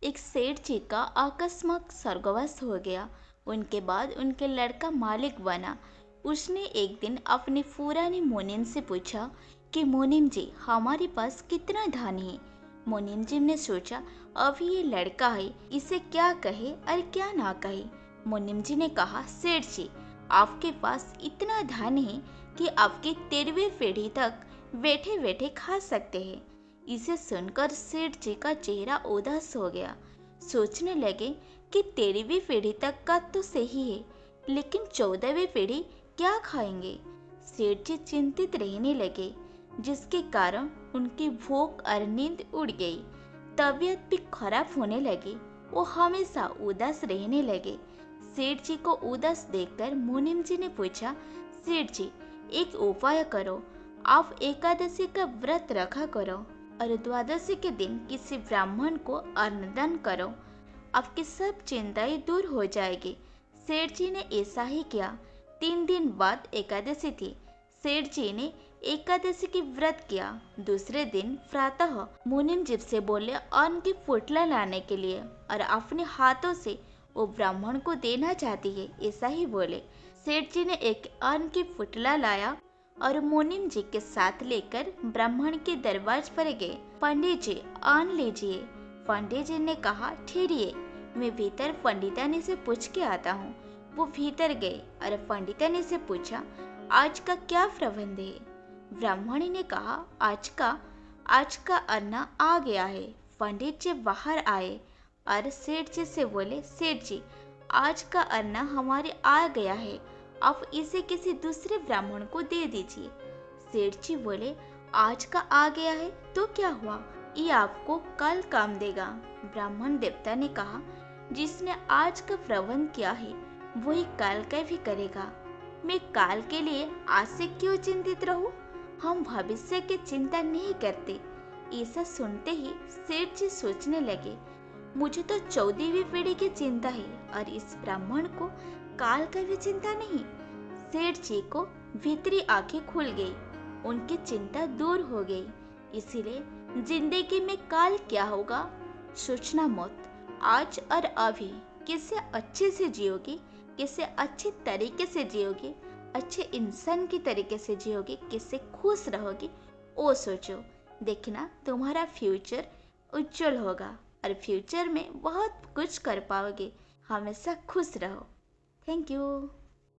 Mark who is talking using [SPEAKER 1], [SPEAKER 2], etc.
[SPEAKER 1] एक सेठ जी का अकस्मात स्वर्गवास हो गया। उनके बाद उनके लड़का मालिक बना। उसने एक दिन अपनी पुरानी मुनीम से पूछा कि मुनीम जी, हमारे पास कितना धन है। मुनीम जी ने सोचा, अभी ये लड़का है, इसे क्या कहे और क्या ना कहे। मुनीम जी ने कहा, सेठ जी, आपके पास इतना धन है कि आपकी 13वीं पीढ़ी तक बैठे बैठे खा सकते हैं। इसे सुनकर सेठ जी का चेहरा उदास हो गया। सोचने लगे कि 13वीं पीढ़ी तक का तो सही है, लेकिन 14वीं पीढ़ी क्या खाएंगे। सेठ जी चिंतित रहने लगे, जिसके कारण उनकी भूख और नींद उड़ गई। तबीयत भी खराब होने लगी। वो हमेशा उदास रहने लगे। सेठ जी को उदास देखकर मुनीम जी ने पूछा, सेठ जी, एक उपाय करो। आप एकादशी का व्रत रखा करो और द्वादशी के दिन किसी ब्राह्मण को अन्नदान करो। आपकी सब चिंताएं दूर हो जाएगी। सेठ जी ने ऐसा ही किया। 3 दिन बाद एकादशी थी। सेठ जी ने एकादशी की व्रत किया। दूसरे दिन प्रातः मुनीम जी से बोले अन्न की फुटला लाने के लिए, और अपने हाथों से वो ब्राह्मण को देना चाहती है, ऐसा ही बोले। सेठ जी ने एक अन्न की फुटला लाया और मुनीम जी के साथ लेकर ब्राह्मण के दरबार पर गए। पंडित जी, अन्न लीजिए। पंडित जी ने कहा, ठहरिए, मैं भीतर पंडितानी से पूछ के आता हूँ। वो भीतर गए और पंडितानी से पूछा, आज का क्या प्रबंध है। ब्राह्मणी ने कहा, आज का अन्न आ गया है। पंडित जी बाहर आए और सेठ जी से बोले, सेठ जी, आज का अन्न हमारे आ गया है, आप इसे किसी दूसरे ब्राह्मण को दे दीजिए। सेठ जी बोले, आज का आ गया है तो क्या हुआ, ये आपको कल काम देगा। ब्राह्मण देवता ने कहा, जिसने आज का प्रबंध किया है वही काल का भी करेगा। मैं काल के लिए आज से क्यों चिंतित रहूं? हम भविष्य की चिंता नहीं करते। ऐसा सुनते ही सेठ जी सोचने लगे, मुझे तो 14वीं पीढ़ी की चिंता है और इस ब्राह्मण को काल का भी चिंता नहीं। सेठ जी को भीतरी आंखें खुल गई। उनकी चिंता दूर हो गई। इसीलिए जिंदगी में काल क्या होगा सोचना मत। आज और अभी किसे अच्छे से जियोगी, किसे अच्छे तरीके से जियोगी, अच्छे इंसान की तरीके से जियोगी, किससे खुश रहोगी, वो सोचो। देखना तुम्हारा फ्यूचर उज्जवल होगा और फ्यूचर में बहुत कुछ कर पाओगे। हमेशा खुश रहो। Thank you.